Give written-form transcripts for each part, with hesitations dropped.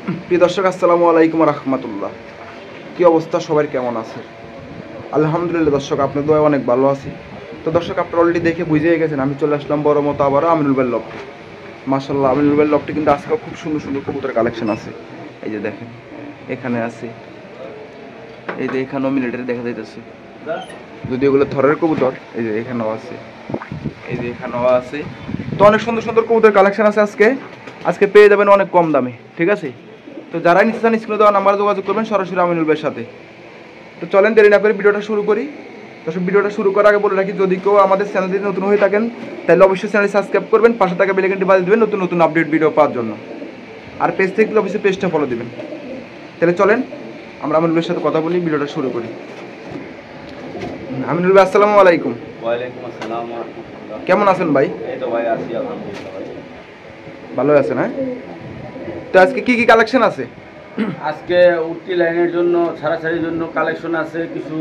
প্রিয় দর্শক, আসসালামু আলাইকুম রহমতুল্লাহ। কি অবস্থা, সবার কেমন আছে? আলহামদুলিল্লাহ দর্শক, আপনার দোয়া অনেক ভালো আছি। তো দর্শক, আপনারা অলরেডি দেখে বুঝেই গেছেন আমি চলে আসলাম বড় মতো আবারও আমিনুল ভাইয়ের লফটে। মাশাআল্লাহ, আমিনুল ভাইয়ের লফটে কিন্তু আজকে খুব সুন্দর সুন্দর কবুতর কালেকশন আছে। এই যে দেখেন, এখানে আছে, এই যে এখানেও মিলিটারি দেখা যাইতেছে, যদি এগুলো থরের কবুতর। এই যে এখানেও আছে, এই যে এখানেও আছে। তো অনেক সুন্দর সুন্দর কবুতর কালেকশন আছে আজকে পেয়ে যাবেন অনেক কম দামে, ঠিক আছে? তো যারা নিতে চান স্ক্রিনে দেওয়া নাম্বারে যোগাযোগ করবেন সরাসরি আমিনুল ভাইয়ের সাথে। তো চলেন দেরি না করে ভিডিওটা শুরু করি। তো ভিডিওটা শুরু করার আগে বলে রাখি, যদি কেউ আমাদের চ্যানেলটি নতুন হয়ে থাকেন তাহলে অবশ্যই চ্যানেল সাবস্ক্রাইব করবেন, পাশে থাকা বেল আইকনটি বাজিয়ে দেবেন নতুন নতুন আপডেট ভিডিও পাওয়ার জন্য। আর পেজ থেকে অবশ্যই পেজটা ফলো দিবেন। তাহলে চলেন আমরা আমিনুল ভাইয়ের সাথে কথা বলি, ভিডিওটা শুরু করি। আমিনুল ভাই, আসসালামু আলাইকুম। ওয়ালাইকুম আসসালাম ওয়া রাহমাতুল্লাহ। কেমন আছেন ভাই? এই তো ভাই আছি আলহামদুলিল্লাহ ভাই। ভালো আছেন? হ্যাঁ। তো আজকে কি কি কালেকশন আছে? আজকে উঠতি লাইনের জন্য ছাড়াছাড়ির জন্য কালেকশন আছে কিছু,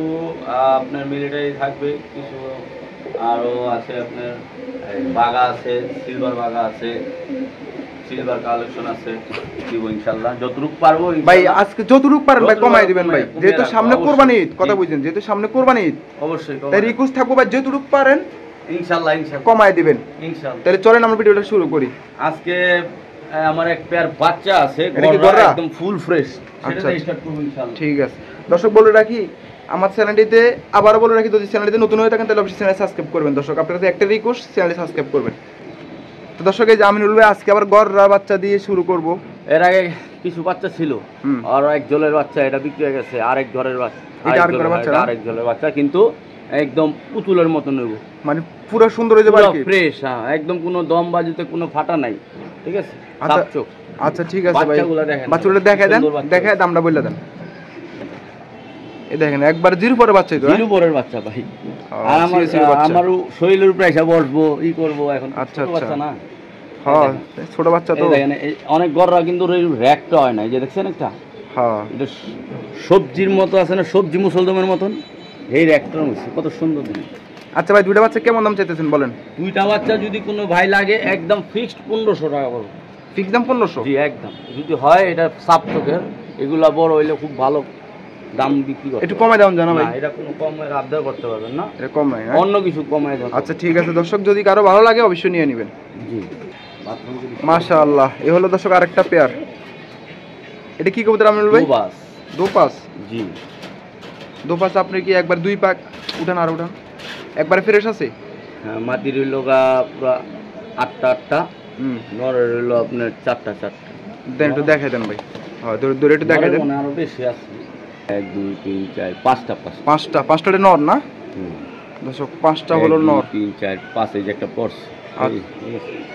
আপনার মিলিটারি থাকবে কিছু, আরও আছে আপনার বাগা আছে, সিলভার বাগা আছে, সিলভার কালেকশন আছে, দিব ইনশাআল্লাহ যতটুকু পারবো ভাই। আজকে যতটুকু পারেন ভাই কমাই দিবেন ভাই, যেহেতু সামনে কোরবানি ঈদ, কথা বুঝছেন, যেহেতু সামনে কোরবানি ঈদ অবশ্যই তাই রিকোয়েস্ট থাকবো ভাই, যতটুকু পারেন ইনশাআল্লাহ কমাই দিবেন ইনশাআল্লাহ। তাহলে চলেন আমরা ভিডিওটা শুরু করি। আজকে আমার এক পেয়ার বাচ্চা আছে, এটা কি গররা? একদম ফুল ফ্রেশ, সেটা আচ্ছা, স্টার্ট করব ইনশাআল্লাহ। ঠিক আছে দর্শক, বলে রাখি আমার চ্যানেলটিতে, আবারও বলে রাখি, যদি চ্যানেলটিতে নতুন হয়ে থাকেন তাহলে অবশ্যই চ্যানেল সাবস্ক্রাইব করবেন। দর্শক, আপনার কাছে একটা রিকোয়েস্ট, চ্যানেল সাবস্ক্রাইব করবেন। তো দর্শক, এই যে আমিনুল ভাই আজকে আবার গররা বাচ্চা দিয়ে শুরু করব। এর আগে কিছু বাচ্চা ছিল, আর এক জলের বাচ্চা, এটা বিক্রি হয়ে গেছে। আরেক ঘরের বাচ্চা, আরেক জলের বাচ্চা, কিন্তু একদম পুতুলের মতো নেব, মানে পুরো সুন্দর হয়ে যাবে আর কি, ফ্রেশ। হ্যাঁ, একদম কোনো দম বাজুতে কোনো ফাটা নাই, ঠিক আছে? আচ্ছা ঠিক আছে ভাই, বাচ্চাগুলো দেখায় দেন, দেখায় দামটা বলে দেন। এই দেখেন একবার জিরো পরের বাচ্চা, তো জিরো পরের বাচ্চা ভাই। আর আমার শরীরের উপরে এসে বসবো, ই করবো এখন। আচ্ছা বাচ্চা না, হ্যাঁ ছোট বাচ্চা তো। দেখেন অনেক গররা কিন্তু র্যাকটা হয় না, এই যে দেখছেন একটা, হ্যাঁ এটা সবজির মতো আছে না, সবজি মুসলদমের মতন, এই র্যাকটার মধ্যে কত সুন্দর দিন। আচ্ছা ভাই, দুইটা বাচ্চা কেমন দাম চাইতেছেন বলেন? দুইটা বাচ্চা যদি কোনো ভাই লাগে একদম ফিক্সড 1500 টাকা পড়বে। ফিক্স দাম 1500? জি একদম। যদি হয় এটা সাপ চোখের, এগুলা বড় হইলে খুব ভালো দাম বিক্রি করে। একটু কমায় দাম জানা ভাই। এটা কোনো কমের আবদার করতে পারবেন না, এটা কম নাই, অন্য কিছু কমায় দাও। আচ্ছা ঠিক আছে দর্শক, যদি কারো ভালো লাগে অবশ্যই নিয়ে নেবেন। জি মাশাআল্লাহ, এই হলো দর্শক আরেকটা পেয়ার। এটা কি কবুতর আমিনুল ভাই? দোপাস। জি দোপাস। আপনি কি একবার দুই পাক উঠান আর উঠান, একবারে ফ্রেশ আছে? হ্যাঁ, মাটির হইল গা পুরো 8টা, নরের হইল আপনার 4টা। দেন একটু দেখাই দেন ভাই। হ্যাঁ দূরে একটু দেখাই দেন। আরো বেশি আছে, 1 2 3 4 5টা। পাঁচটা নর না দর্শক? 5টা হলো নর, 2 3 4 5, এই যে একটা পড়ছে,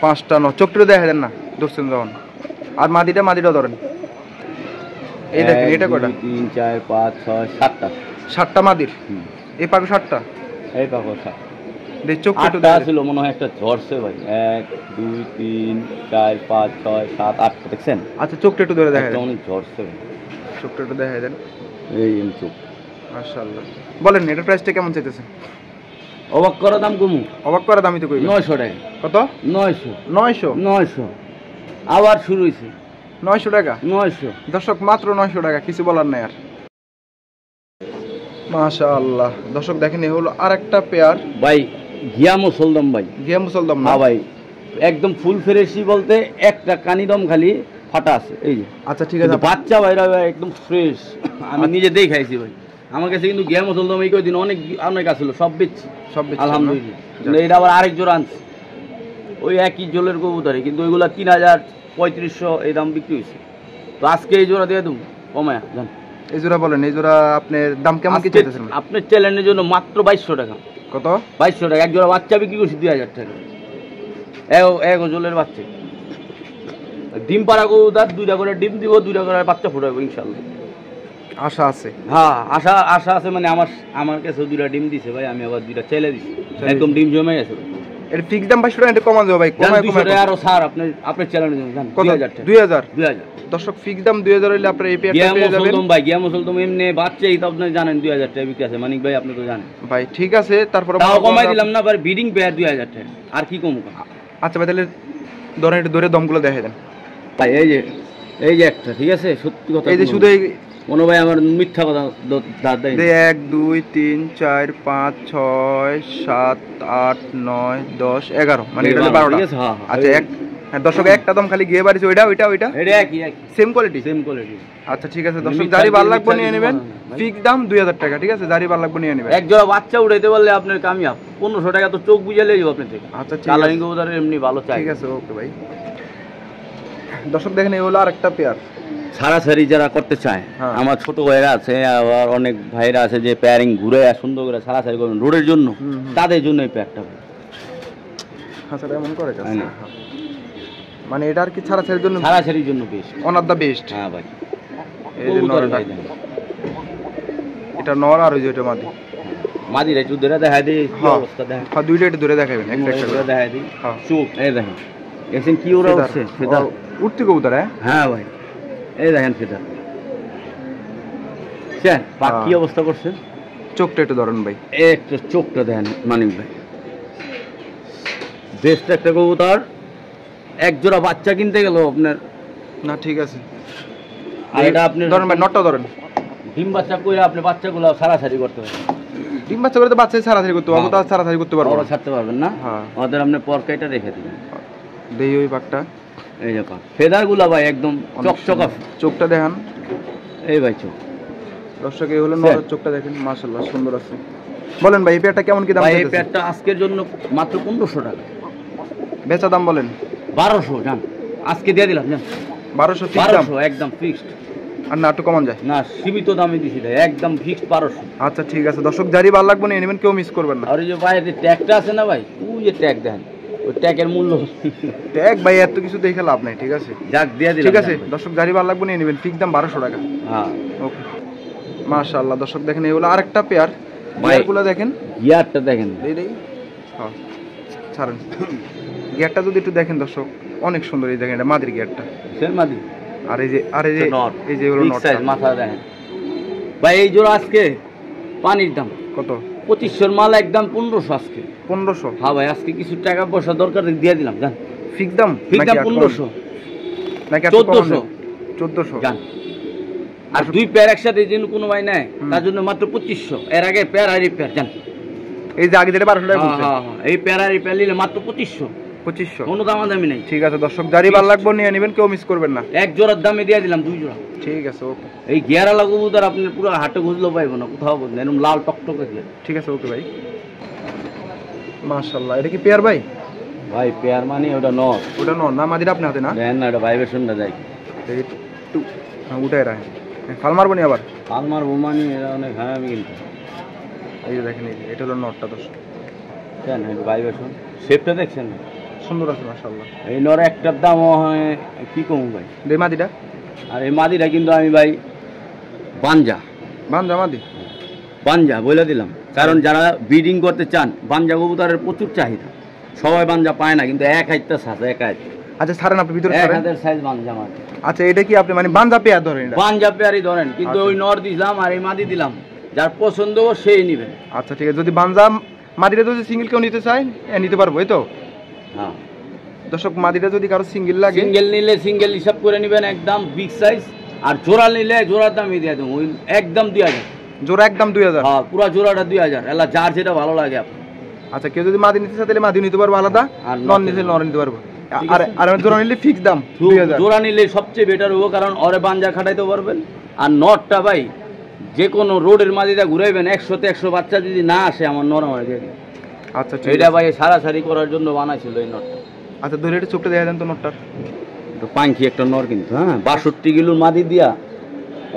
5টা নর। চোখটা দেখাই দেন না, ধরছেন যখন। আর মাদিটা ধরেন। এই দেখেন, এটা কয়টা? 2 3 4 5 6 7টা। 7টা মাদির। এই পাবে 7টা, এই পাবো 7। দেখ চোখটা একটু দেখা ছিল মনে হয় একটা ঝরছে ভাই। 1 2 3 4 5 6 7 8টা দেখছেন? আচ্ছা চোখটা একটু ধরে দেখাই দেন। অনেক ঝরছে ভাই, চোখটা একটু দেখাই দেন। এই চোখ। মাশাআল্লাহ। বলেন এটার প্রাইসটা কেমন চাইতেছেন? অবাক করা দাম কমু? অবাক করা দামই তো কই। 900 টাকা। কত? 900। আবার শুরু হইছে 900 টাকা। 900 দর্শক, মাত্র 900 টাকা, কিছু বলার নাই আর। মাশাআল্লাহ দর্শক, দেখেন এই হলো আরেকটা পেয়ার ভাই, ঘিয়া মুসলদম ভাই। ঘিয়া মুসলদম না? হ্যাঁ ভাই, একদম ফুল ফ্রেশই বলতে একটা কানিদম খালি ফাটা আছে, এই যে। আচ্ছা ঠিক আছে। বাচ্চা ভাইরা একদম ফ্রেশ, আমি নিজে দেখাইছি ভাই। আমার কাছে কিন্তু ঘিয়া মুসলদম এই কদিন অনেক আসলো, সব বেচছি আলহামদুলিল্লাহ। এটা আবার আরেক জোড়া আনছি, ওই একই জলের কবুতরে, কিন্তু ওইগুলা 3000 3500 এই দাম বিক্রি হয়েছে। তো আজকে এই জোড়া দিয়ে দেবো কমায়া, জান। এই জোড়া বলেন, এই জোড়া আপনার দাম কেমন কি চাইতেছেন? আপনার চ্যালেঞ্জের জন্য মাত্র 2200 টাকা। কত? 2200 টাকা। এক জোড়া বাচ্চা বিক্রি করছি 2000 টাকা। এক জলের বাচ্চা, ডিম পাড়া কবুতর, 2টা করে ডিম দিব, 2টা করে বাচ্চা ফুটাবো ইনশাল্লাহ। আশা আছে? হ্যাঁ, আশা আছে। মানে আমার কাছে 2টা ডিম দিছে ভাই, আমি আবার 2টা চাইলে দিছি, একদম ডিম জমে গেছে। এর ফিক্স দাম 2200 টাকা, এটা কমান দেবো ভাই। কমায় আরো স্যার, আপনার চ্যালেঞ্জের জন্য 2000 টাকা। 2000 দর্শক, ফিক্স দাম 2000 হইলে আপনারা এই পেয়ারটা পেয়ে যাবেন ভাই। গিয়া মুসলদম এমনি বাচ্চাই তো আপনি জানেন 2000 টাকা বিক্রি আছে, মানিক ভাই আপনি তো জানেন ভাই। ঠিক আছে, তারপরে কমাই দিলাম না ভাই, বিডিং পেয়ার 2000 টাকা, আর কি কম? আচ্ছা ভাই, তাহলে ধরেন একটু ধরে দমগুলো দেখাই দেন ভাই। এই যে এই যে একটা, ঠিক আছে, সত্যি কথা এই যে শুধু এই মনে ভাই আমার মিথ্যা কথা দাদা। 1 2 3 4 5 6 7 8 9 10 11 মানে এটা হলো 12টা। ঠিক আছে, হ্যাঁ আচ্ছা এক দর্শক একটা দম খালি গিয়ে বাড়িছে ওইটা এটা একই সেম কোয়ালিটি। আচ্ছা ঠিক আছে দর্শক, জারি ভালো লাগবে নিয়ে নেবেন, ফিক্স দাম 2000 টাকা। ঠিক আছে, জারি ভালো লাগবে নিয়ে নেবেন। এক জোড়া বাচ্চা উঠাইতে পারলে আপনার কামিয়াব। 1500 টাকা তো চোখ বুঝালেই যাবে আপনার থেকে। আচ্ছা ঠিক আছে, কালারিং কবুতরের এমনি ভালো চাই। ঠিক আছে ওকে ভাই। দর্শক দেখেন এই হলো আরেকটা পেয়ার। সারাসারি যারা করতে চায়, হ্যাঁ। আমার ছোট ভাইরা আছে, আবার অনেক ভাইরা আছে যে পেয়ারিং ঘুরে সুন্দর করে সারাসারি করবেন রোডের জন্য, তাদের জন্য এই পেয়ারটা। আচ্ছা এমন করে তাই না? মানে এটা আর কি ছাড়াছাড়ির জন্য, সারাসারির জন্য best, one of the best. হ্যাঁ ভাই। এই যে কবুতরের নরটা, ভাই দেখেন। এটা নর আর ওই যে ওটা মাদি। মাদিরা একটু ধরে দেখা দিই কি হ্যাঁ। অবস্থা দেখেন। হ্যাঁ দুইটা একটু ধরে দেখাবেন, একটা একটা করে। দেখা দিই হ্যাঁ। চোখ এই দেখেন, দেখছেন কি ওরা উঠছে ফেদার। উঠতি কবুতর। হ্যাঁ হ্যাঁ ভাই, এই দেখেন ফেদার। স্যার পাক কি অবস্থা করছে, চোখটা একটু ধরেন ভাই। একটা চোখটা দেখেন মানিক ভাই, বেস্ট একটা কবুতর। এক জোড়া বাচ্চা কিনতে গেল আপনার, না ঠিক আছে, আর এটা আপনি ধরেন ভাই, নটটা ধরেন। ডিম বাচ্চা কইরা আপনি বাচ্চাগুলো সারাসারি করতে পারবেন। ডিম বাচ্চা করে তো বাচ্চাই ছাড়াছাড়ি করতে পারবো, তার ছাড়াছাড়ি করতে পারবো ওরা না। ছাড়তে পারবেন না। হ্যাঁ। ওদের আপনি পরকাইটা রেখে দিবেন। দেই ওই বাঘটা, এই যে পাক ফেদার গুলা ভাই একদম চকচকা। চোখটা দেখান এই ভাই চোখ। দর্শক এই হলো নরের চোখটা দেখেন, মাশাআল্লাহ সুন্দর আছে। বলেন ভাই এই পেয়ারটা কেমন কি দাম ভাই এই চাইতেছেন? প্যাডটা আজকের জন্য মাত্র 1500 টাকা। বেচা দাম বলেন। 1200 জান, আজকে দিয়ে দিলাম জান। 1200 ফিক্স দাম, 1200 একদম ফিক্সড। আর না একটু কমান যায়? না সীমিত দামে দিছি ভাই, একদম ফিক্সড 1200। আচ্ছা ঠিক আছে দর্শক, জারি ভালো লাগবে নিয়ে নেবেন, কেউ মিস করবেন না। আর ওই যে বাইরে ট্যাগটা আছে না ভাই, ওই যে ট্যাগ দেখেন, ওই ট্যাগের মূল্য ট্যাগ ভাই এত কিছু দেখে লাভ নাই। ঠিক আছে, যাক দিয়ে দিলাম। ঠিক আছে দর্শক, জারি ভালো লাগবে নিয়ে নেবেন, ফিক্স দাম 1200 টাকা। হ্যাঁ ওকে মাশাআল্লাহ। দর্শক দেখেন এই হলো আরেকটা পেয়ার, পেয়ারগুলো দেখেন, গিয়ারটা দেখেন। এই দেই। হ্যাঁ ছাড়েন, গিয়ারটা যদি একটু দেখেন দর্শক, অনেক সুন্দর। এই দেখেন এটা মাদির গিয়ারটা, সেন মাদি। আর এই যে নট, এই যে হলো বিগ নটটা। সাইজ মাথা দেখেন ভাই। এই জোড়া আজকে পানির দাম কত? 2500 মাল, একদম 1500 আজকে। 1500? হ্যাঁ ভাই, আজকে কিছু টাকা পয়সা দরকার দিয়ে দিলাম জান। ফিক্স দাম? ঠিক দাম 1500 নাকি 1400 1400 জান। আর দুই পেয়ার একসাথে যেন কোনো ভাই নেয় তার জন্য মাত্র 2500। এর আগে পেয়ার আর এই পেয়ার জান, এই যে আগে যেটা 1200 টাকা বলছেন, এই পেয়ার আর এই পেয়ার নিলে মাত্র 2500, 2500 কোনো দামাদামি নেই। ঠিক আছে দর্শক, জারি ভালো লাগবে নিয়ে নেবেন, কেউ মিস করবেন না। এক জোড়ার দামে দিয়ে দিলাম 2 জোড়া। ঠিক আছে ওকে। এই গিয়ারালা কবুতর আপনি পুরো হাটে খুঁজলেও পাইবো না, কোথাও বলবেন এরকম লাল টকটকে গিয়ার। ঠিক আছে ওকে ভাই। মাশাআল্লাহ, এটা কি পেয়ার ভাই? ভাই পেয়ার মানে ওটা নট, ওটা নর না মাদিরা আপনি হাতে না? দেন না, এটা ভাইব্রেশনটা যায়। একটু হ্যাঁ উঠাই রাখেন, ফাল মারবো নি আবার। আলমার বোমানি এরা অনেক হ্যাঁ আমি কিন্তু। এই যে দেখেন, এই যে এটা হলো নটটা দর্শক, কেন এটা ভাইব্রেশন শেপটা দেখছেন না, সুন্দর আছে মাশাআল্লাহ। এই নর একটার দাম হয় কি কম ভাই। এই মাদিটা? আর এই মাদিটা কিন্তু আমি ভাই বাঞ্জা বান্দা মাদি, বাঞ্জা বলে দিলাম, কারণ যারা ব্রিডিং করতে চান বাঞ্জা কবুতরের প্রচুর চাহিদা। সবাই বাঞ্জা পায় না, কিন্তু এক হাইটটা সাজ, এক হাইট, আচ্ছা ছাড়েন আপনি ভিতরে এক ছাড়েন। হাতের সাইজ বাঞ্জা মাদি। আচ্ছা এটা কি আপনি মানে বান্দা পেয়ার ধরেন এটা? বাঞ্জা পেয়ারই ধরেন, কিন্তু আচ্ছা। ওই নর দিলাম আর এই মাদি দিলাম, যার পছন্দ সেই নিবেন। আচ্ছা ঠিক আছে, যদি বান্দা মাদিটা যদি সিঙ্গেল কেউ নিতে চায় নিতে পারবো, এই তো? হ্যাঁ, দর্শক মাদিটা যদি কারো সিঙ্গেল লাগে, সিঙ্গেল নিলে সিঙ্গেল হিসাব করে নেবেন, একদম বিগ সাইজ। আর জোড়া নিলে জোড়ার দামই দিয়ে দেবো, ওই একদম 2000। জোড়া একদম 2000? হ্যাঁ, পুরো জোড়াটা 2000। এলা যার যেটা ভালো লাগে আপনার। আচ্ছা কেউ যদি মাদি নিতে চায় তাহলে মাদি নিতে পারবো আলাদা, আর নন নিতে নর নিতে পারবো। ঠিক আর আছে। আর জোড়া নিলে ফিক্স দাম 2000। জোড়া নিলে সবচেয়ে বেটার হবো, কারণ ওরে বাঞ্জা খাটাইতে পারবেন। আর নটটা ভাই যে কোনো রোডের মাঝিটা ঘুরাইবেন, 100তে 100 বাচ্চা যদি না আসে আমার নর আমার দিয়ে দিন। আচ্ছা ঠিক এটা আছে। ভাই সারাসারি করার জন্য বানাইছিল এই নটটা। আচ্ছা ধরে এটা চোখটা দেখা দেন তো নটটার। তো পাঙ্কি একটা নর কিন্তু, হ্যাঁ 62 কিলোর মাদি দিয়া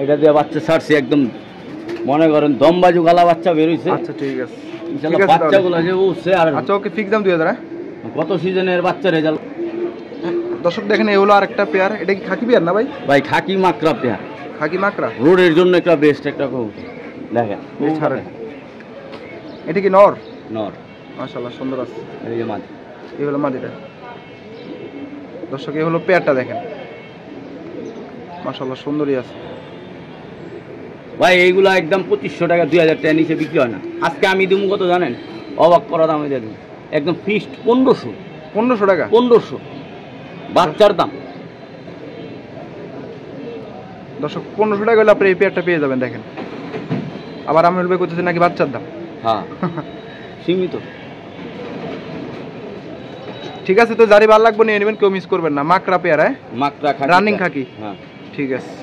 এটা দিয়ে বাচ্চা ছাড়ছে, একদম মনে করেন দমবাজু গালা বাচ্চা বেরোইছে। আচ্ছা ঠিক আছে, ইনশাআল্লাহ ঠিক আছে তাহলে। বাচ্চাগুলো যে উঠছে। আর আচ্ছা ওকে ফিক্স দাম 2000। গত সিজনের বাচ্চা রেজাল্ট। দর্শক দেখেন এই হলো আরেকটা পেয়ার, এটা কি খাকি পেয়ার না ভাই? ভাই খাকি মাকড়া পেয়ার, খাকি মাকড়া, রোডের জন্য একটা বেস্ট একটা কবুতর। দেখেন এই ছাড়েন, এটা কি নর? নর, মাশাআল্লাহ সুন্দর আছে। এই যে মাদি। এই হলো মাদিটা। দর্শক এই হলো পেয়ারটা দেখেন, মাশাআল্লাহ সুন্দরই আছে। ভাই এইগুলো একদম 2500 টাকা 2000 টাকা নিচে বিক্রি হয় না। আজকে আমি দিব কত জানেন? অবাক করা দামে দিয়ে দেবো, একদম ফিক্সড 1500। 1500 টাকা? 1500 বাচ্চার দাম। দর্শক 1500 টাকা হলে আপনি এই পেয়ারটা পেয়ে যাবেন। দেখেন আবার আমিনুল ভাই করতেছে নাকি বাচ্চার দাম। হ্যাঁ সীমিত। ঠিক আছে, তো জারি ভালো লাগবে নিয়ে নেবেন, কেউ মিস করবেন না। মাকড়া পেয়ার, হ্যাঁ মাকড়া খাকি রানিং খাকি। হ্যাঁ ঠিক আছে,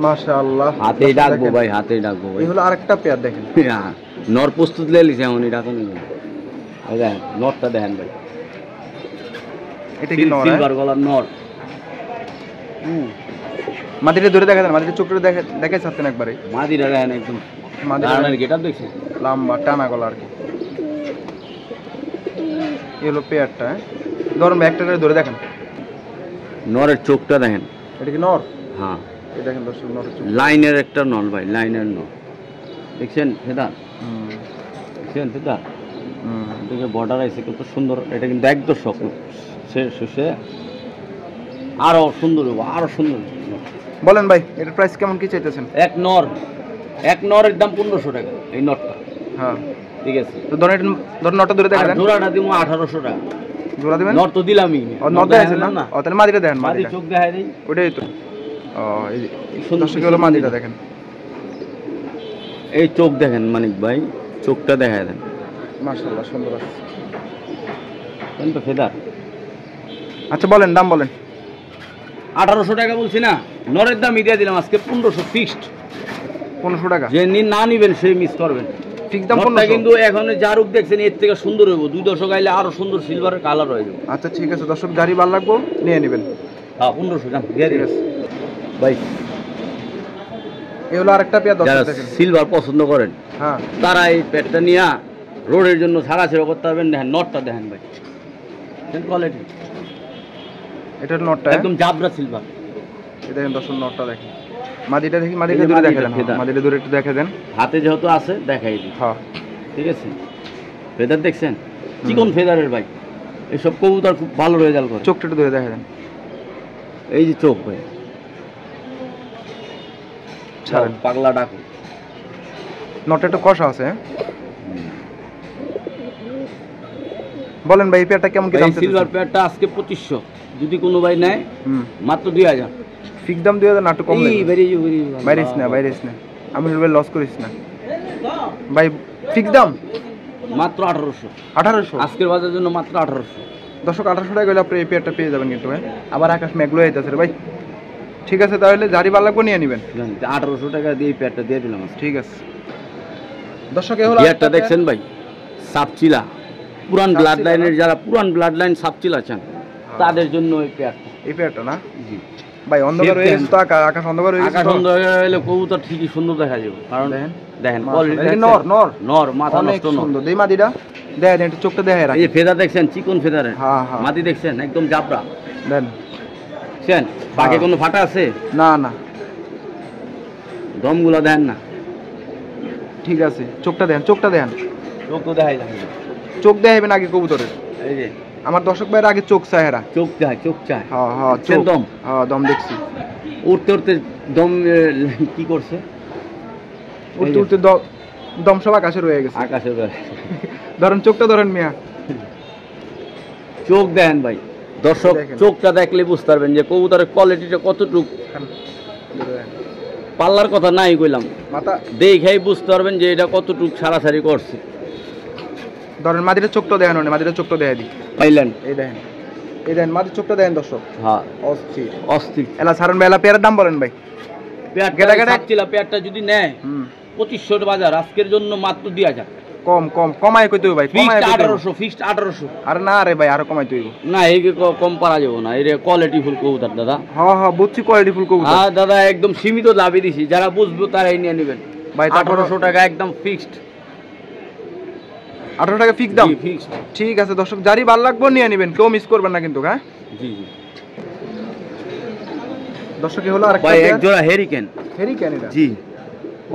মাশাআল্লাহ। হাতেই ডাকবো ভাই, হাতেই ডাকবো ভাই। এই হলো আরেকটা পেয়ার দেখেন। হ্যাঁ, নর প্রস্তুত লেলিছে এমনই ডাকুন। দেখেন নরটা দেখেন ভাই, এটা কি নর? সিলভার গলার নর। মাদিটা ধরে দেখা দেন, মাদিটা চোখটা দেখাই ছাড়তেন একবারে। মাদিরা দেখেন একদম মাদিরার গেটআপ দেখছেন, লম্বা টানা গলা আর কি। এই হলো পেয়ারটা, হ্যাঁ ধরুন একটা ধরে দেখেন। নরের চোখটা দেখেন। এটা কি নর? হ্যাঁ এই দেখেন দর্শক, নরের চোখ। লাইনের একটা নর ভাই, লাইনের নর দেখছেন ফেদার, দেখছেন ফেদার দেখে বর্ডার আছে কত সুন্দর। এটা কিন্তু একদম স্বপ্ন শেষে আরো সুন্দর হবো, আরো সুন্দর। বলেন ভাই এটার প্রাইস কেমন কি চাইতেছেন? এক নরের দাম 1500 টাকা এই নরটা। হ্যাঁ ঠিক আছে, তো ধরেন নরটা ধরে দেখা দেন। জোড়াটা দিব 1800 টাকা। জোড়া দিবেন? নর তো দিলামই, নর দেখাইছেন না? ও তাহলে মাদিটা দেখেন। মাদি চোখ দেখাই দেই, ওটাই তো। ও এই দর্শক হলো মাদিটা দেখেন। এই চোখ দেখেন মানিক ভাই, চোখটা দেখায় দেন। মাশাআল্লাহ সুন্দর আছে। কিন্তু ফেদার। আচ্ছা বলেন, দাম বলেন। 1800 টাকা বলছি না, নরের দাম দিয়ে দিলাম আজকে 1500 ফিক্সড। 1500 টাকা? যে না নিবেন সেই মিস করবেন। ফিক্স দাম 1500 1500 কিন্তু এখন যা রূপ দেখছেন এর থেকে সুন্দর হইব, 2 দশক আইলে আরো সুন্দর সিলভারের কালার হয়ে যাবে। আচ্ছা ঠিক আছে দর্শক, গাড়ি ভালো লাগবো নিয়ে নেবেন। হ্যাঁ 1500 দাম দিয়ে দিন ভাই। এই হলো আরেকটা পেয়ার যারা দর্শক দেখেন। সিলভার পছন্দ করেন হ্যাঁ তারা এই পেটটা নিয়ে রোডের জন্য ছাড়াছাড়া করতে পারবেন। দেখেন নটটা দেখেন ভাই, কোয়ালিটি এটার নটটা একদম জাবরা সিলভার। এই দেখেন দর্শক, নটটা দেখেন। মাদিটা দেখি, মাদিটা দূরে দেখা দেন। মাদিটা দূরে একটু দেখা দেন। হাতে যেহেতু আছে দেখাই দিই। হ্যাঁ ঠিক আছে, ফেদার দেখছেন চিকন ফেদারের ভাই। এইসব কবুতর খুব ভালো রেজাল্ট করে। চোখটা একটু দূরে দেখা দেন। এই যে চোখ ভাই, ছাড়েন। পাগলা ডাকো। নটটা একটু কষা আছে। বলেন ভাই এই পেয়ারটা কেমন কি দাম? সিলভার পেয়ারটা আজকে 2500, যদি কোনো ভাই নেয় মাত্র 2000। ফিক্স দাম 2000 না একটু কম লাগে? বাইরেস না আমি লস করিস না ভাই। ফিক্স দাম মাত্র 1800। 1800 আজকের বাজারের জন্য মাত্র 1800। দর্শক 1800 টাকা হলে আপনি এই পেয়ারটা পেয়ে যাবেন কিন্তু ভাই। আবার আকাশ মেঘলো হইতেছে রে ভাই। ঠিক আছে তাহলে জারি ভালো লাগবে নিয়ে নেবেন। 1800 টাকা দিয়ে পেয়ারটা দিয়ে দিলাম। ঠিক আছে দর্শক, এই হলো পেয়ারটা দেখছেন ভাই, সাপচিলা পুরান ব্লাড লাইনের, যারা পুরান ব্লাড লাইন সাপচিলা চান তাদের জন্য এই পেয়ারটা না ভাই। অন্ধকার হয়ে গেছে তো, আকাশ অন্ধকার হয়ে গেছে। আকাশ অন্ধকার হলে কবুতর ঠিকই সুন্দর দেখা যাবে। কারণ দেখেন নর মাথা নষ্ট সুন্দর। দেই মাদিটা দেখেন, একটু চোখটা দেখায় রাখেন। এই যে ফেদার দেখছেন চিকন ফেদারের। হ্যাঁ হ্যাঁ, মাদি দেখছেন একদম জাবরা দেন। দেখছেন পাকে কোনো ফাটা আছে? না না, দমগুলো দেন না। ঠিক আছে, চোখটা দেন, চোখটা দেন। চোখ তো দেখাই যাবে, চোখ দেখাবেন আগে কবুতরের। এই যে আমার দর্শক ভাইয়ের আগে চোখ চাহেরা। চোখ চায়, চোখ চায়। হ্যাঁ হ্যাঁ, চোখ দম। হ্যাঁ দম দেখছি। উঠতে উঠতে দম কি করছে, উঠতে উঠতে দম সব আকাশে রয়ে গেছে। আকাশে ধরেন চোখটা ধরেন মিয়া। চোখ দেন ভাই দর্শক, চোখটা দেখলে বুঝতে পারবেন যে কবুতরের কোয়ালিটিটা কতটুকু। পাল্লার কথা নাই কইলাম, মাথা দেখেই বুঝতে পারবেন যে এটা কতটুকু সারাসারি করছে। ধরেন মাদিটা চোখটা দেখেন, মাদিটা চোখটা দেখা দিই। পাইলেন? এই দেখেন, এই দেখেন মাদির চোখটা দেখেন দর্শক। হ্যাঁ অস্থির অস্থির। এলা সারণ বেলা পেয়ারের দাম বলেন ভাই। পেয়ারটা যদি নেয় 2500 বাজার, আজকের জন্য মাত্র 2000। কম কম কমাই কইতে ভাই, কমাই 1800 ফিক্সড 1800। আরে না রে ভাই, আরো কমাই তুই না, এই কম পারা যাব না। এর কোয়ালিটি ফুল কবুতর দাদা। হ্যাঁ হ্যাঁ বুঝছি, কোয়ালিটি ফুল কবুতর। হ্যাঁ দাদা একদম সীমিত লাভে দিছি, যারা বুঝবো তারাই নিয়ে নেবেন ভাই। 1800 টাকা একদম ফিক্সড। 1800 টাকা ফিক্স দাম? ফিক্সড। ঠিক আছে দর্শক, জারি ভালো লাগবে নিয়ে নেবেন, কেউ মিস করবেন না কিন্তু। হ্যাঁ জি জি দর্শক, এই হলো আরেকটা ভাই এক জোড়া হেরিকেন। হেরিকেন এটা? জি,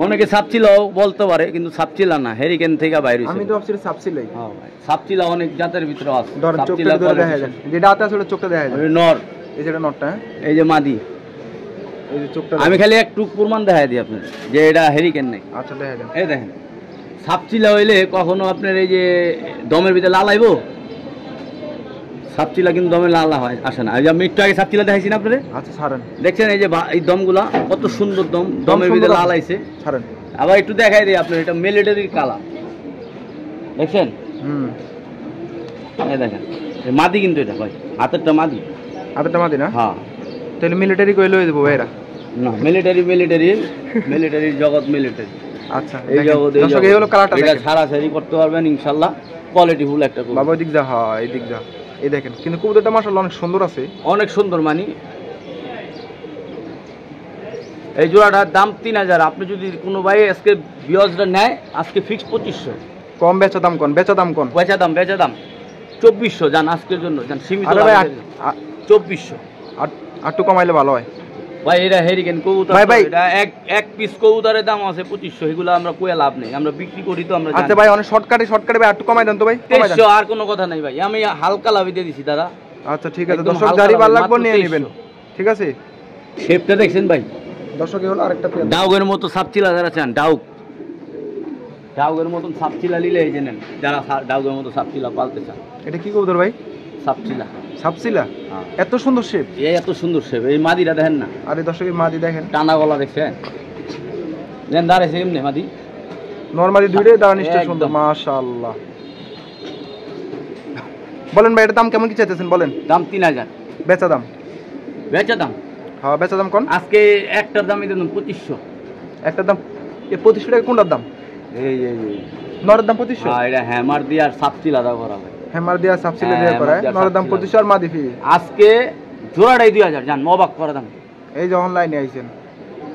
অনেকে সাপচিলা বলতে পারে কিন্তু সাপচিলা না, হেরিকেন থেকে বাইরে। আমি তো ভাবছি সাপচিলাই। হ্যাঁ ভাই, সাপচিলা অনেক জাতের ভিতরে আছে। ধর চোখটা ধরে দেখা যায়, যেটা হাতে আছে ওটা চোখটা দেখা যায়। নর, এই যেটা নরটা, এই যে মাদি, এই যে চোখটা। আমি খালি একটু প্রমাণ দেখাই দিই আপনার যে এটা হেরিকেন নাই। আচ্ছা দেখা দেন। এই দেখেন, সাপচিলা হইলে কখনো আপনার এই যে দমের ভিতরে লালাইবো, সাপচিলা কিন্তু দমে লাল হয় আসে না। এই যে আমি একটু আগে সাপচিলা দেখাইছি না আপনাদের। আচ্ছা ছাড়েন দেখছেন এই যে এই দমগুলা কত সুন্দর দম, দমের ভিতরে লাল আইছে। ছাড়েন আবার একটু দেখাই দিই আপনার, এটা মিলিটারির কালার দেখছেন। এই দেখেন এই মাদি কিন্তু এটা ভাই, হাতেরটা মাদি। হাতেরটা মাদি না? হ্যাঁ। তাহলে মিলিটারি কই লই দেবো ভাইরা? না মিলিটারির জগৎ মিলিটারি। আচ্ছা এই জগৎ দর্শক এই হলো কালারটা এটা দেখেন। ছাড়াছাড়ি করতে পারবেন ইনশাআল্লাহ, কোয়ালিটি ফুল একটা কবুতর। বাবা ওই দিক যা, হ্যাঁ এই দিক যা, এই দেখেন কিন্তু কবুতরটা মাশাআল্লাহ অনেক সুন্দর আছে, অনেক সুন্দর। মানে এই জোড়াটার দাম 3000। আপনি যদি কোনো ভাই আজকে বিয়জটা নেয়, আজকে ফিক্স 2500। কম বেচা দাম কোন? বেচা দাম 2400 জান আজকের জন্য, জান সীমিত। আরে ভাই 2400 আর একটু কমাইলে ভালো হয় ভাই। এটা হেরিকেন কবুতর, ভাই ভাই এটা এক পিস কবুতরের দাম আছে 2500। এগুলো আমরা কইয়া লাভ নেই, আমরা বিক্রি করি তো আমরা। আচ্ছা ভাই অনেক শর্টকাটে ভাই একটু কমাই দেন তো ভাই। 2300 আর কোনো কথা নাই ভাই, আমি হালকা লাভ দিয়ে দিছি দাদা। আচ্ছা ঠিক আছে দর্শক, জারি ভালো লাগবে নিয়ে নেবেন, ঠিক আছে। শেপটা দেখছেন ভাই, দর্শক এই হলো আরেকটা পেয়ার। ডাউগের মতো সাপচিলা যারা চান, ডাউগের মতন সাপচিলা নিলে এই যে নেন, যারা ডাউগের মতো সাপচিলা পালতে চান। এটা কি কবুতর ভাই? সাপচিলা। সাপচিলা? এত সুন্দর শেপ, এই এত সুন্দর শেপ। এই মাদিটা দেখেন না? আরে দর্শক এই মাদি দেখেন, টানা গলা দেখছেন? দেন দাঁড়াইছে এমনি মাদি, নরমালি দুইটাই দাঁড়ান স্টাইল সুন্দর মাশাআল্লাহ। বলেন ভাই এটার দাম কেমন কি চাইতেছেন বলেন? দাম 3000। বেচা দাম? হ্যাঁ বেচা দাম কোন? আজকে একটার দামই দিলাম 2500। একটার দাম এই 2500 টাকা, কোনটার দাম? এই নরের দাম 2500? হ্যাঁ, এটা হ্যামার দিয়ে আর সাপচিলা দাও করা ভাই। হ্যামার দিয়া সাবসিডি দেয়া করে, নরের দাম 2500 আর মাদি ফি। আজকে জোড়াটাই 2000 জান, অবাক করা দাম। এই যে অনলাইনে আইছেন,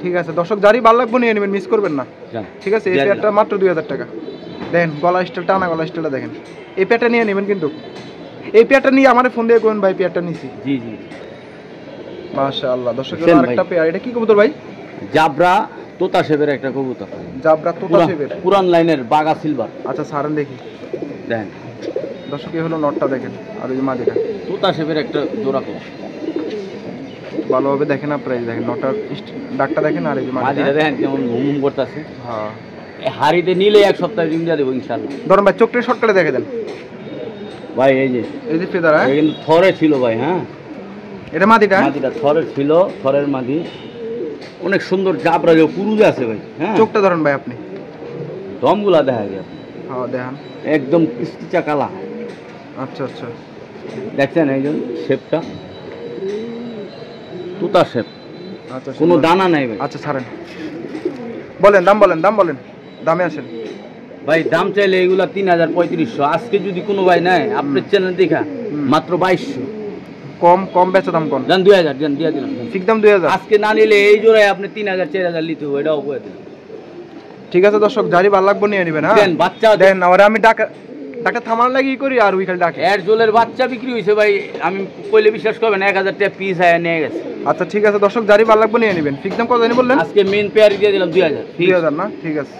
ঠিক আছে দর্শক, জারি ভালো লাগবে নিয়ে নেবেন, মিস করবেন না, ঠিক আছে। এই পেয়ারটা মাত্র 2000 টাকা। দেখেন গলা স্টাইল, টানা গলা স্টাইলটা দেখেন। এই পেয়ারটা নিয়ে নেবেন, কিন্তু এই পেয়ারটা নিয়ে আমারে ফোন দিয়ে কোন ভাই পেয়ারটা নিছি। জি জি মাশাআল্লাহ। দর্শক আরেকটা পেয়ার, এটা কি কবুতর ভাই? জাবরা তোতা শেপের একটা কবুতর। জাবরা তোতা শেপের, পুরান লাইনের বাগা সিলভার। আচ্ছা সারেন দেখি। দেখেন দর্শক এই হলো নটটা দেখেন, আর ওই যে মাদিটা তোতা শেপের একটা জোড়া কবুতর। ভালোভাবে দেখেন আপনারা, এই দেখেন নটটার ডাকটা দেখেন, আর এই যে মাদিটা দেখেন কেমন ঘুম করতেছে। হ্যাঁ হাড়িতে নিলে এক সপ্তাহে ডিম দিয়ে দেবো ইনশাআল্লাহ। ধরুন ভাই চোখটা শর্টকাটে দেখে দেন ভাই। এই যে ফেদার, হ্যাঁ কিন্তু থরে ছিল ভাই। হ্যাঁ এটা মাদিটা থরের ছিল, থরের মাদি অনেক সুন্দর। জাবরা যে পুরুজে আছে ভাই। হ্যাঁ চোখটা ধরেন ভাই আপনি, দমগুলা দেখা গেছে। হ্যাঁ দেখান, একদম কিস্তিচা কালা। আচ্ছা আচ্ছা দেখছেন এই যে শেপটা, তুতা শেপ, আচ্ছা কোনো দানা নাই ভাই। আচ্ছা ছাড়েন, বলেন দাম বলেন, দামে আসেন ভাই। দাম চাইলে এগুলা 3000 3500। আজকে যদি কোনো ভাই নেয় আপনার চ্যানেল দেখা মাত্র 2200। কম বেচা দাম কোন? জান 2000 জান দিয়ে দিলাম, ঠিক দাম 2000। আজকে না নিলে এই জোড়ায় আপনি 3000 4000 নিতে হবে, এটাও কয়ে দিলাম। ঠিক আছে দর্শক, জারি ভালো লাগবে নিয়ে নেবেন। হ্যাঁ দেন বাচ্চা দেন, আর আমি ডাকা থামার লাগি করি, আর ওই খালি ডাকে। এর জোলের বাচ্চা বিক্রি হয়েছে ভাই, আমি কইলে বিশ্বাস করবেন 1000 টাকা পিস আয়া নিয়ে গেছে। আচ্ছা ঠিক আছে দর্শক, জারি ভালো লাগবে নিয়ে নেবেন। ঠিক দাম কত জানি বললেন? আজকে মেন পেয়ার দিয়ে দিলাম 2000 না, ঠিক আছে।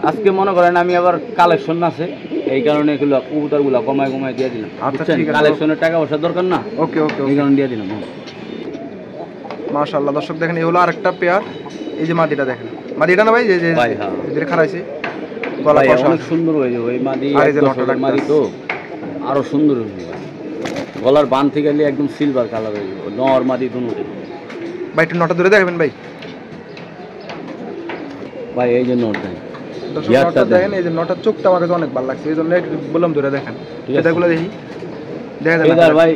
আজকে মনে করেন আমি আবার কালেকশন আছে, এই কারণে এগুলো কবুতরগুলো কমায় দিয়ে দিলাম। আচ্ছা ঠিক আছে, কালেকশনের টাকা পয়সা দরকার না। ওকে এই কারণে দিয়ে দিলাম। মাশাআল্লাহ। দর্শক দেখেন এই হলো আরেকটা পেয়ার, এই যে মাদিটা দেখেন, মাদিটা না ভাই যে ভাই হ্যাঁ যেটা খারাইছে, গলা কষা অনেক সুন্দর হয়ে যাবে। ওই মাদি আর এই যে নটটা মাদি তো আরো সুন্দর হয়ে যাবে। গলার বান থেকে গেলে একদম সিলভার কালার হয়ে যাবে, নর মাদি দুটোই। ভাই একটু নটা ধরে দেখবেন ভাই। ভাই এই যে নট দেন, দর্শক নটটা দেখেন, এই যে নটার চোখটা আমার কাছে অনেক ভালো লাগছে, এই জন্য একটু বললাম ধরে দেখেন। এটাগুলো দেখি, দেখা যায় ভাই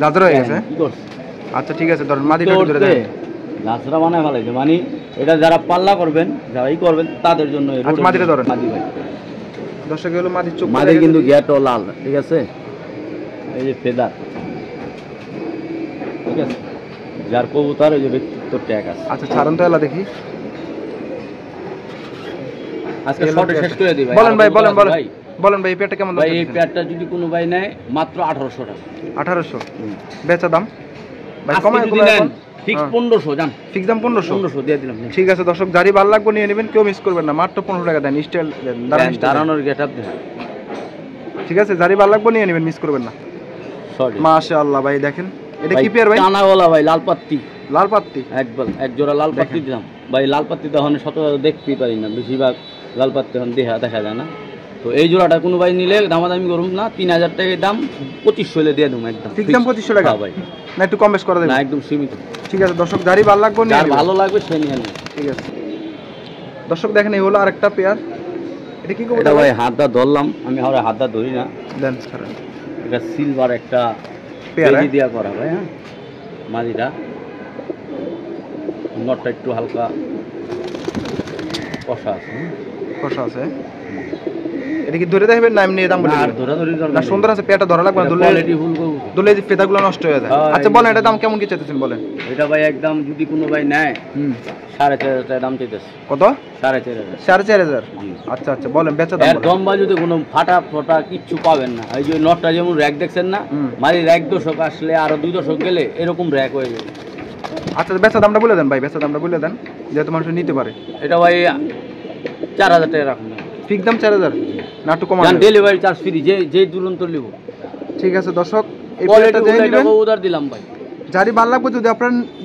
জাজরা হয়ে গেছে কি করছে। আচ্ছা ঠিক আছে, ধরেন মাদিটা ধরে দেখেন। লাচরা বানায় ভালো, মানে এটা যারা পাল্লা করবেন, যারা করবেন তাদের জন্য। আচ্ছা মাদিটা ধরেন। মাদি ভাই দর্শক হলো মাদির চোখ, মাদি কিন্তু গেটও লাল, ঠিক আছে। এই যে ফেদার, ঠিক আছে, যার কবুতর এই যে ব্যক্তিত্ব ট্যাগ আছে। আচ্ছা ছাড়েন তো, এলা দেখি। আজকে শর্টে শেষ করে দিই ভাই। বলেন ভাই, বলেন ভাই এই পেয়ারটা কেমন দাম? ভাই এই পেয়ারটা যদি কোনো ভাই নেয় মাত্র 1800 টাকা। 1800 বেচা দাম ভাই? আজকে যদি নেন ফিক্স 1500 জান, ফিক্স দাম 1500 দিয়ে দিলাম। ঠিক আছে দর্শক, জারি ভালো লাগবে নিয়ে নেবেন, কেউ মিস করবেন না, মাত্র 15 টাকা দেন। স্টাইল দেন, দাঁড়ানোর গেটআপ দেন, ঠিক আছে। জারি ভালো লাগবে নিয়ে নেবেন, মিস করবেন না। সরি মাশাআল্লাহ ভাই দেখেন, এটা কি পেয়ার ভাই? কানাওয়ালা ভাই, লাল পাত্তি। লাল পাত্তি, এক জোড়া লাল পাত্তি দিলাম ভাই। লাল পাত্তি তখন শত দেখতেই পারি না, বেশিরভাগ লাল পাত্তি এখন দেখা যায় না। তো এই জোড়াটা কোনো ভাই নিলে দামাদামি করুন না, 3000 টাকা দাম, 2500 হলে দিয়ে দেবো একদম ঠিক দাম 2500 টাকা ভাই, না একটু কম বেশ করে দেবেন? না একদম সীমিত। ঠিক আছে দর্শক, যারই ভালো লাগবে নিয়ে যার নেবেন। ভালো লাগবে সে নিয়ে নেবে। ঠিক আছে দর্শক দেখেন, এই হলো আরেকটা পেয়ার। এটা কি এটা ভাই হাতটা ধরলাম আমি, হাতটা ধরি না, দেন এটা সিলভার একটা পেয়ার পেজি দিয়া করা ভাই। হ্যাঁ, মাদিটা নটটা একটু হালকা কষা আছে। কষা আছে। এটা কি ধরে দেখবেন না এমনি দাম বলে? আর ধরাধরি না সুন্দর আছে, পেয়ারটা ধরা লাগবে না, কোয়ালিটি ফুল করব। দুলে যে ফেদাগুলো নষ্ট হয়ে যায়। হ্যাঁ, আচ্ছা বলেন এটা দাম কেমন কি চাইতেছেন বলেন? এটা ভাই একদম যদি কোনো ভাই নেয় 4500 টাকা দাম চাইতেছে। কত? 4500। 4500? জি। আচ্ছা আচ্ছা বলেন বেচা দাম বলেন। একদম ভাই যদি কোনো ফাটা ফটা কিচ্ছু পাবেন না। এই যে নটটা যেমন র‍্যাক দেখছেন না, মারি র‍্যাক দশক আসলে আরো 2 দশক গেলে এরকম র‍্যাক হয়ে যাবে। আচ্ছা বেচা দামটা বলে দেন ভাই, বেচা দামটা বলে দেন যেহেতু মানুষ নিতে পারে। এটা ভাই 4000 টাকা রাখুন। ঠিক দাম 4000 না একটু কমান? ডেলিভারি চার্জ ফ্রি, যে দুরন্ত নিব। ঠিক আছে দর্শক, এই কোয়ালিটি পেয়ারটা যেই নেবেন উদার দিলাম ভাই। যারই ভালো লাগবে,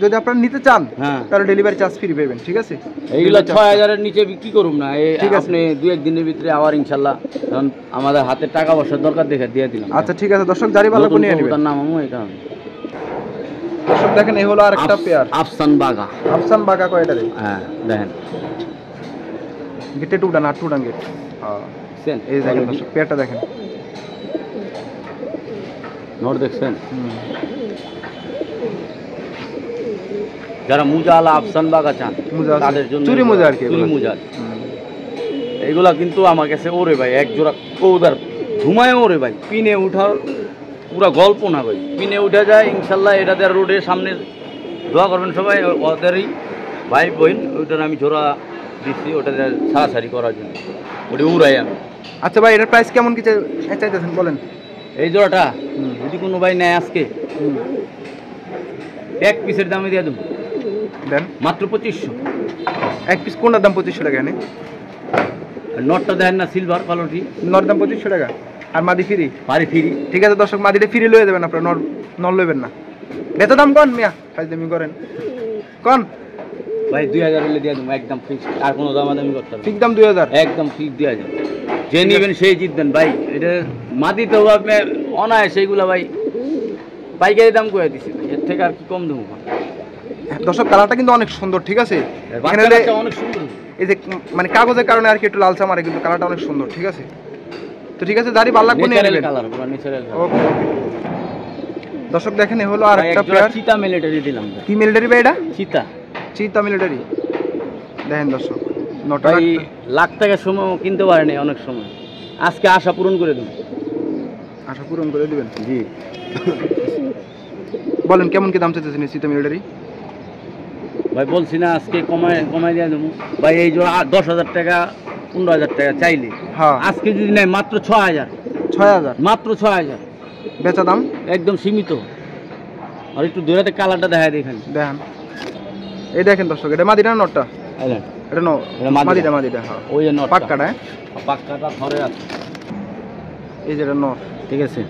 যদি আপনারা নিতে চান হ্যাঁ, তাহলে ডেলিভারি চার্জ ফ্রি পাবেন। ঠিক আছে, এইগুলো 6000 এর নিচে বিক্রি করুম না। এই ঠিক আছে। আপনি 2-1 দিনের ভিতরে আবার ইনশাআল্লাহ, কারণ আমাদের হাতে টাকা পয়সার দরকার দেখে দিয়ে দিলাম। আচ্ছা ঠিক আছে দর্শক, যারই ভালো লাগবে নিয়ে নেবেন। তার নাম আমু এই কারণে। দর্শক দেখেন, এই হলো আরেকটা পেয়ার। আফসান বাগা। আফসান বাগা কয়টা রে? হ্যাঁ দেখেন, গেটে টুডান আর টুডান গেট। সেন এই দেখেন দর্শক, পেয়ারটা দেখেন। নোট দেখছেন? যারা মুজালা আফসান বাগা চান তাদের জন্য চুরি মুজা আর কি, চুরি মুজা এইগুলা কিন্তু আমার কাছে ওরে ভাই এক জোড়া কৌদার ঘুমায় ওরে ভাই, পিনে উঠার পুরা গল্প না ভাই, পিনে উঠে যায় ইনশাল্লাহ। এটা দেওয়ার রোডের সামনে দোয়া করবেন সবাই, ওদেরই ভাই বোন। ওইটার আমি জোড়া দিচ্ছি, ওটা ছাড়াছাড়ি করার জন্য, ওটা উড়াই আমি। আচ্ছা ভাই, এটার প্রাইস কেমন কি চাইতেছেন বলেন? এই জোড়াটা যদি কোনো ভাই নেয় আজকে এক পিসের দামে দিয়ে দেবো, দেন মাত্র 2500। এক পিস কোনটার দাম 2500 টাকা? এনে নটটা দেখেন না, সিলভার কালারটি, নর দাম 2500 টাকা আর মাদি ফ্রি? বাড়ি ফ্রি। ঠিক আছে দর্শক, মাদিটা ফ্রি লয়ে দেবেন আপনারা, নর লইবেন না। বেচা দাম কোন মিয়া ফাইজলামি করেন কোন? ভাই 2000 হলে দিয়ে দেবো একদম ফিক্স, আর কোনো দামাদামি করতে হবে? ঠিক দাম 2000 একদম ফিক্স 2000। যে নেবেন সেই জিতবেন ভাই। এটা মাদি তো আপনি অনায় সেইগুলা ভাই পাইকারি দাম করে দিছি, এর থেকে আর কি কম দেবো? দর্শক কালারটা কিন্তু অনেক সুন্দর। ঠিক আছে, এখানে অনেক সুন্দর, এই যে মানে কাগজের কারণে আর কি একটু লালচা মারে, কিন্তু কালারটা অনেক সুন্দর। ঠিক আছে, তো ঠিক আছে, দাড়ি ভালো লাগবে নিয়ে নেবেন। কালার পুরো ন্যাচারাল কালার। ওকে দর্শক দেখেন, এই হলো আরেকটা পেয়ার। চিতা মিলিটারি দিলাম। কি মিলিটারি ভাই এটা? চিতা মিলিটারি। দেখেন দর্শক, নটা ভাই লাখ টাকার সময় কিনতে পারেনি অনেক সময়, আজকে আশা পূরণ করে দেব। আশা পূরণ করে দিবেন? জি। বলেন কেমন কি দাম চাইতেছেন চিতা মিলিটারি? ভাই বলছি না আজকে কমাই দিয়ে দেবো ভাই। এই জোড়া 10,000 টাকা 15,000 টাকা চাইলে, হ্যাঁ আজকে যদি নেয় মাত্র 6000। 6000 মাত্র 6000 বেচা দাম একদম সীমিত। আর একটু দূরাতে কালারটা দেখা দেখেন। দেখেন, এই দেখেন দর্শক, এটা মাদিটা না নটটা? এটা মাদিটা। হ্যাঁ ওই যে নট পাক্কাটা, পাক্কাটা ধরে আছে। এই যে এটা নট। ঠিক আছে,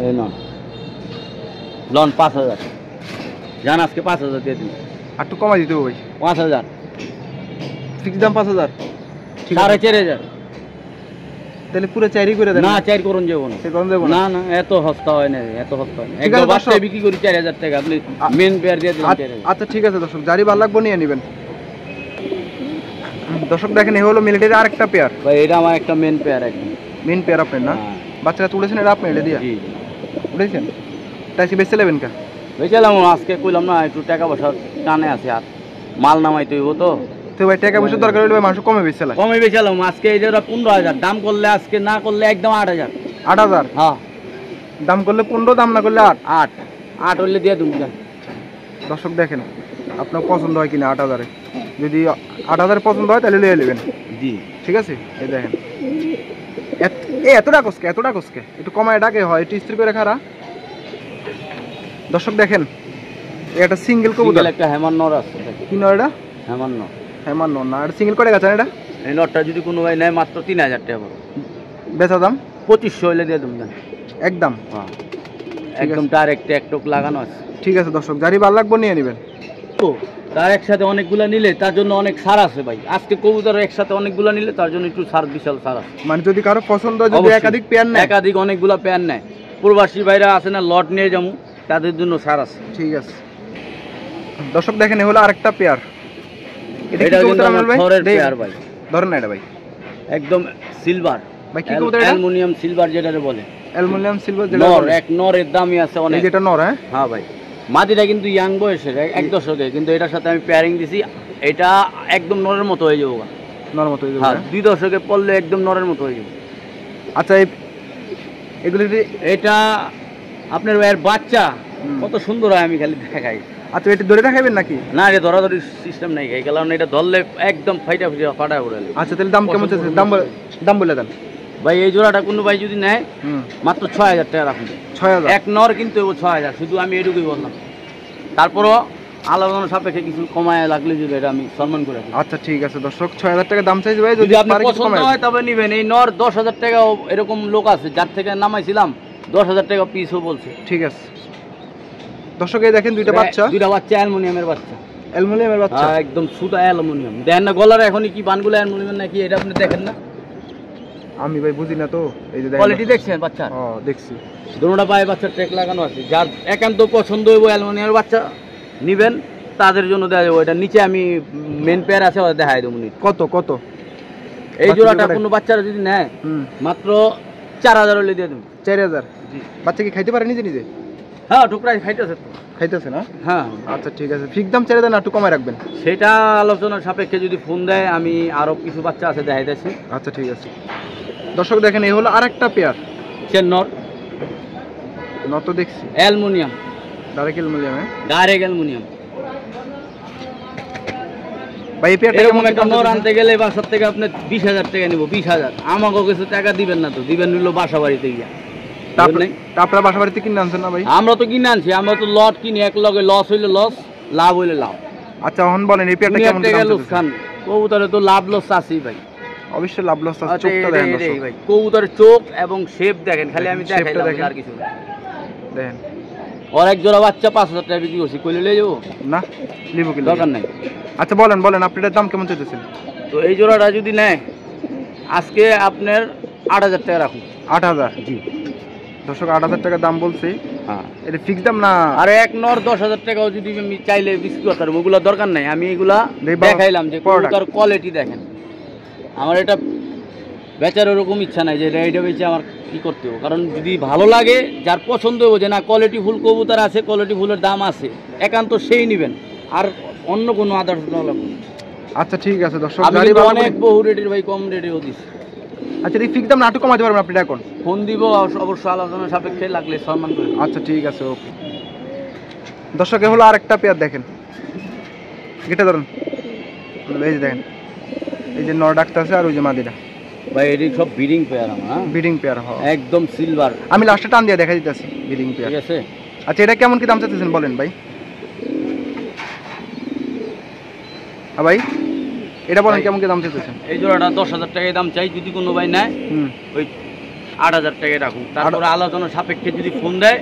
এই নট লন 5000 জান, আজকে 5000 দিয়ে দিন। আর একটু কমাই দিতে হবে ভাই। 5000 ফিক্স দাম 5000। 4500। তাহলে পুরো 4ই করে দেন। না 4 করুন যাবো না, না না এত সস্তা হয় না, এত সস্তা হয় না। একদম বাচ্চা বিক্রি করি 4000 টাকা, আপনি মেন পেয়ার দিয়ে দিন 4000। আচ্ছা ঠিক আছে দর্শক, যারই ভালো লাগবে নিয়ে নেবেন। দর্শক দেখেন, এই হলো মিলিটারি আরেকটা পেয়ার। ভাই এটা আমার একটা মেন পেয়ার, একদম মেন পেয়ার আপনার না? বাচ্চারা তুলেছেন এটা আপনি? এটা দিয়া জি উঠেছেন? তাই কি বেচতে নেবেন কা? বেচালাম আজকে, কইলাম না একটু টাকা পয়সা টানে আছে, আর মাল নামাইতে হইব তো ভাই টাকা পয়সা দরকার হলে ভাই মানুষ কমে বেচতে কমে বেচালাম আজকে। এই যে 15,000 দাম করলে, আজকে না করলে একদম 8000। 8000? হ্যাঁ, দাম করলে 15, দাম না করলে 8 হলে দিয়ে তুমি। দর্শক দেখেন আপনার পছন্দ হয় কিনা 8000-এ। যদি 8000 পছন্দ হয় তাহলে লিয়ে নেবেন। জি ঠিক আছে, এই দেখেন এতটা কসকে একটু কমায় ডাকে হয়, একটু স্থির করে খারা। দর্শক দেখেন, এটা সিঙ্গেল কবুতর, একটা হেমান নর আছে। কি নর এটা? হেমান নর না, এটা সিঙ্গেল করে গেছেন এটা? এই নরটা যদি কোনো ভাই নেয় মাত্র 3000 টাকা। বেচা দাম 2500 হলে দিয়ে দেবেন একদম। হ্যাঁ, একদম ডাইরেক্ট একটক লাগানো আছে। ঠিক আছে দর্শক, যারই ভালো লাগবে নিয়ে নেবেন। তার একসাথে অনেকগুলা নিলে তার জন্য অনেক ছাড় আছে ভাই। আজকে কবুতর একসাথে অনেকগুলা নিলে তার জন্য একটু ছাড়, বিশাল ছাড় আছে। মানে যদি কারো পছন্দ হয়, যদি অবশ্যই। একাধিক পেয়ার নেয়, একাধিক অনেকগুলা পেয়ার নেয়, প্রবাসী ভাইরা আছে না, লট নিয়ে যাবো, তাদের জন্য ছাড় আছে। ঠিক আছে দর্শক দেখেন, এ হলো আরেকটা পেয়ার। এটা কিন্তু আমার থরের পেয়ার ভাই। ধরেন না এটা ভাই, একদম সিলভার ভাই। কি কবুতর এটা? অ্যালুমিনিয়াম সিলভার যেটারে বলে, অ্যালুমিনিয়াম সিলভার যেটা নর। বলে। এক নরের দামই আছে অনেক। এই যেটা নর, হ্যাঁ হ্যাঁ ভাই। মাদিটা কিন্তু ইয়াং বয়সের, এক দশকে, কিন্তু এটার সাথে আমি পেয়ারিং দিছি, এটা একদম নরের মতো হয়ে যাবো। নর মতো হয়ে যাবে, হ্যাঁ, হ্যাঁ? 2 দশকে পড়লে একদম নরের মতো হয়ে যাবে। আচ্ছা এগুলি এটা আপনার এর বাচ্চা কত সুন্দর হয়, আমি খালি দেখাই। আচ্ছা এটা ধরে রাখাবেন নাকি? না, এটা ধরাধরি সিস্টেম নাই, এই কারণে এটা ধরলে একদম ফাইটা ফাটা উড়ে। আচ্ছা তাহলে দাম কেমন চাইছেন? দাম বলে দেন ভাই। এই জোড়াটা কোনো ভাই যদি নেয়, মাত্র 6000 টাকা রাখুন। 6000? এক নর কিন্তু 6000, শুধু আমি এটুকুই বললাম। তারপরও আলোচনা সাপেক্ষে কিছু কমায় লাগলে যদি এটা আমি সম্মান করে দিই। আচ্ছা ঠিক আছে দর্শক, 6000 টাকা দাম চাইছে ভাই। যদি আপনার পছন্দ হয় তবে নিবেন। এই নর 10,000 টাকা, এরকম লোক আছে যার থেকে নামাইছিলাম 10,000 টাকা পিসও বলছে। ঠিক আছে দর্শক, এই দেখেন দুইটা বাচ্চা, অ্যালুমিনিয়ামের বাচ্চা। অ্যালুমিনিয়ামের বাচ্চা, একদম সুতা অ্যালুমিনিয়াম। দেখেন না গলার এখনই কি বানগুলো অ্যালুমিনিয়াম নাকি, এটা আপনি দেখেন না? আমি ভাই বুঝি না তো। এই যে কোয়ালিটি দেখছেন বাচ্চা? দেখছি। দুটোটা পায়ে বাচ্চার ট্রেক লাগানো আছে। যার একান্ত পছন্দ হইব অ্যালুমিনিয়ামের বাচ্চা নিবেন, তাদের জন্য দেওয়া যাবো। এটা নিচে আমি মেন পেয়ার আছে, ওটা দেখাই দেবো। কত কত এই জোড়াটা কোনো বাচ্চারা যদি নেয়, মাত্র 4000 হলে দিয়ে দেবো। 4000? বাচ্চা কি খাইতে পারে নিজে নিজে? হ্যাঁ, টুকরাই খাইতেছে তো। খাইতেছে না? হ্যাঁ। আচ্ছা ঠিক আছে, ফিক্স দাম 4000 না একটু কমায় রাখবেন? সেটা আলোচনার সাপেক্ষে যদি ফোন দেয়, আমি আরো কিছু বাচ্চা আছে দেখাই দিচ্ছি। আচ্ছা ঠিক আছে দর্শক দেখেন, এই হলো আরেকটা পেয়ার। নর নত দেখছি aluminium, direct aluminium, direct aluminium ভাই। এই পেয়ারটা এরকম একটা নর আনতে গেলে বাসার থেকে আপনি 20,000 টাকা নিব। 20,000 আমাকে কিছু টাকা দিবেন না তো, দিবেন নিল বাসা বাড়িতে গিয়া। আপনার বাসা বাড়িতে কিনে আনছেন না ভাই? আমরা তো কিনে আনছি, আমরা তো লট কিনি, এক লগে লস হইলে লস, লাভ হইলে লাভ। আচ্ছা এখন বলেন, এই পেয়ারটা কেমন দাম চাচ্ছেন? কবুতরে তো লাভ লস আছেই ভাই। অবশ্যই লাভ লস আছে। চোখটা দেখেন দর্শক ভাই, কবুতরের চোখ এবং শেপ দেখেন, খালি আমি দেখাইলাম, আর কিছু না। দেখেন ওর এক জোড়া বাচ্চা 5000 টাকা বিক্রি করছি, কইলে লয়ে যাবো না? লিবো কি দরকার নাই। আচ্ছা বলেন আপনি এটার দাম কেমন চাইতেছেন? তো এই জোড়াটা যদি নেয়, আজকে আপনার 8000 টাকা রাখুন। 8000? জি দর্শক 8000 টাকা দাম বলছি। হ্যাঁ, এটা ফিক্স দাম না? আর এক নর 10,000 টাকাও যদি আমি চাইলে বিক্রি করতে পারবো, ওগুলো দরকার নাই। আমি এগুলা দেখাইলাম যে কবুতর কোয়ালিটি দেখেন। আমার এটা বেচার ওরকম ইচ্ছা নাই যে এটা বেচে আমার কি করতে হবে, কারণ যদি ভালো লাগে, যার পছন্দ হবে যে না কোয়ালিটি ফুল কবুতর আছে, কোয়ালিটি ফুলের দাম আছে, একান্ত সেই নেবেন, আর অন্য কোনো আদার্স লাগবে। আচ্ছা ঠিক আছে দর্শক, আমি অনেক বহু রেটের ভাই, কম রেটেও দিচ্ছি। আচ্ছা এই ফিক্স দাম না একটু কমাতে পারবেন আপনি এখন? ফোন দিব অবশ্যই, আলোচনা সাপেক্ষে লাগলে সম্মান করে। আচ্ছা ঠিক আছে, ওকে দর্শক, এ হলো আরেকটা পেয়ার। দেখেন এটা ধরুন, এই যে দেখেন, এই যে নর ডাক্তার আছে আর ওই যে মাদিরা ভাই, এটি সব ব্রিডিং পেয়ার আমার। Breeding pair? একদম সিলভার। আমি লাস্টে টান দিয়ে দেখা দিতেছি ব্রিডিং পেয়ার, ঠিক আছে? আচ্ছা এটা কেমন কি দাম চাইতেছেন বলেন ভাই? হ্যাঁ ভাই, এটা বলেন কেমন কি দাম চাইতেছেন? এই জোড়াটা 10,000 টাকায় দাম চাই, যদি কোনো ভাই নেয় ওই 8,000 টাকায় রাখুন। তারপরে আলোচনা সাপেক্ষে যদি ফোন দেয়,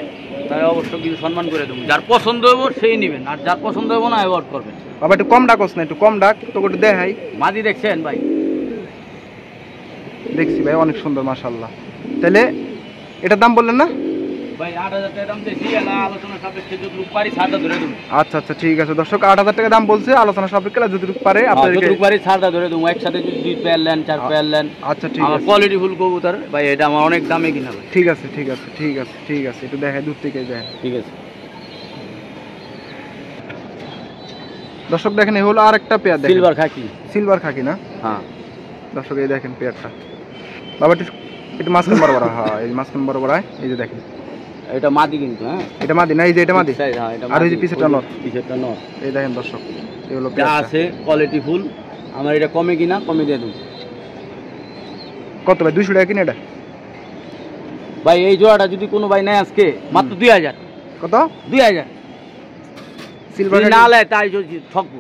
তাহলে অবশ্যই কিছু সম্মান করে দেবো। যার পছন্দ হবো সেই নেবেন, আর যার পছন্দ হবো না অ্যাভয়েড করবেন। বাবা একটু কম ডাকস না, একটু কম ডাক তো, একটু দেখাই। মাদি দেখছেন ভাই? দেখছি ভাই, অনেক সুন্দর মাশাআল্লাহ। তাহলে এটার দাম বললেন না ভাই? 8,000 টাকা দাম চাইছি, আলোচনা সাপেক্ষে যতটুকু পারি ছাড়টা ধরে দেবো। আচ্ছা আচ্ছা ঠিক আছে দর্শক, 8,000 টাকা দাম বলছে, আলোচনা সাপেক্ষে যতটুকু পারে যতটুকু পারি ছাড়টা ধরে দেবো। একসাথে যদি 2 পেয়ার নেন, 4 পেয়ার নেন। আচ্ছা ঠিক আমার আছে, কোয়ালিটি ফুল কবুতর ভাই, এটা আমার অনেক দামে কিনা ভাই। ঠিক আছে ঠিক আছে ঠিক আছে ঠিক আছে, একটু দেখাই দূর থেকে দেখেন। ঠিক আছে দর্শক দেখেন, এই হলো আরেকটা পেয়ার। দেখেন সিলভার খাকি। সিলভার খাকি না? হ্যাঁ দর্শক এই দেখেন পেয়ারটা, বাবা একটু মাঝখান বরাবর। হ্যাঁ এই মাঝখান বরাবর, এই যে দেখেন, এটা মাদি কিন্তু। হ্যাঁ এটা মাদি না? এই যে এটা মাদি, আর ওই যে পিছেরটা নর। পিছেরটা নর। এই দেখেন দর্শক, এই হলো যা আছে কোয়ালিটি ফুল। আমার এটা কমে কিনা, কমে দিয়ে দেবো। কত ভাই? 200 টাকা কিনে এটা ভাই। এই জোড়াটা যদি কোনো ভাই নেয় আজকে, মাত্র 2000। কত? 2000। সিলভার না লে তাই ঠকবো।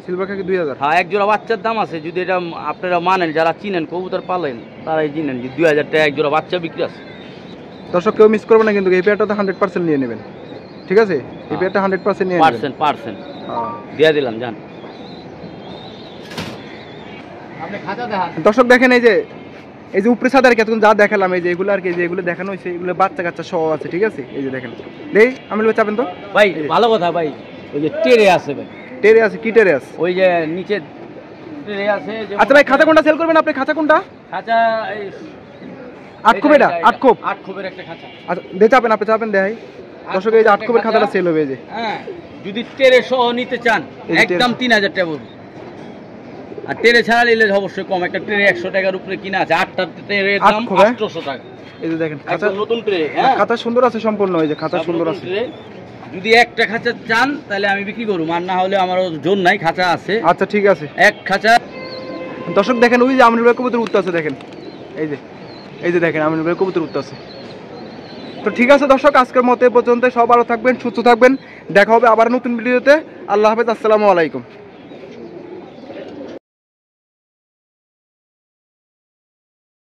সিলভার খাকি 2000? হ্যাঁ, এক জোড়া বাচ্চার দাম আছে, যদি এটা আপনারা মানেন, যারা চিনেন কবুতর পালেন, তারাই চিনেন যে 2000 টাকা এক জোড়া বাচ্চা বিক্রি আছে। দর্শক কেউ মিস করবে না কিন্তু, এই পেয়ারটা তো 100% নিয়ে নেবেন, ঠিক আছে? এই পেয়ারটা 100% নিয়ে নেবেন। পার্সেন্ট দিয়ে দিলাম যান। আপনি খাঁচা দেখান। দর্শক দেখেন এই যে উপরে সাদা আর কি এতক্ষণ যা দেখালাম, এই যে এগুলো আর কি, যে এগুলো দেখানো হয়েছে, এগুলো বাচ্চা কাচ্চা সহ আছে, ঠিক আছে। এই যে দেখেন, দেই আমি চাপেন তো ভাই, ভালো কথা ভাই। ওই যে টেরে আছে ভাই, টেরে আছে, কি টেরে আছে? ওই যে নিচে টেরে আছে। আচ্ছা ভাই, খাঁচা কোনটা সেল করবেন আপনি? খাঁচা কোনটা? খাঁচা এই 8 খোপ, এটা 8 খোপ। 8 খোপের একটা খাঁচা। আচ্ছা দে চাপেন, আপনি চাপেন দেখাই। দর্শক এই যে 8 খোপের খাঁচাটা সেল হবে। এই যে হ্যাঁ, যদি টেরে সহ নিতে চান একদম 3000 টাকা পড়বে। আর টেরে ছাড়া নিলে অবশ্যই কম। একটা ট্রে 100 টাকার উপরে কিনা আছে, 8টা ট্রের দাম 800 টাকা। এই যে দেখেন খাঁচা, নতুন ট্রে। হ্যাঁ, খাঁচা সুন্দর আছে সম্পূর্ণ। এই যে খাঁচা সুন্দর আছে। যদি একটা খাঁচা চান তাহলে আমি বিক্রি করব, আর না হলে আমারও জোর নাই, খাঁচা আছে। আচ্ছা ঠিক আছে। এক খাঁচা। দর্শক দেখেন ওই যে আমিনুল ভাই কবুতর উঠতে আছে, দেখেন এই যে দেখেন আমিনুল ভাই কবুতর উঠতে আছে। তো ঠিক আছে দর্শক, আজকের মতো এ পর্যন্ত। সব ভালো থাকবেন, সুস্থ থাকবেন, দেখা হবে আবার নতুন ভিডিওতে। আল্লাহ হাফেজ, আসসালামু আলাইকুম।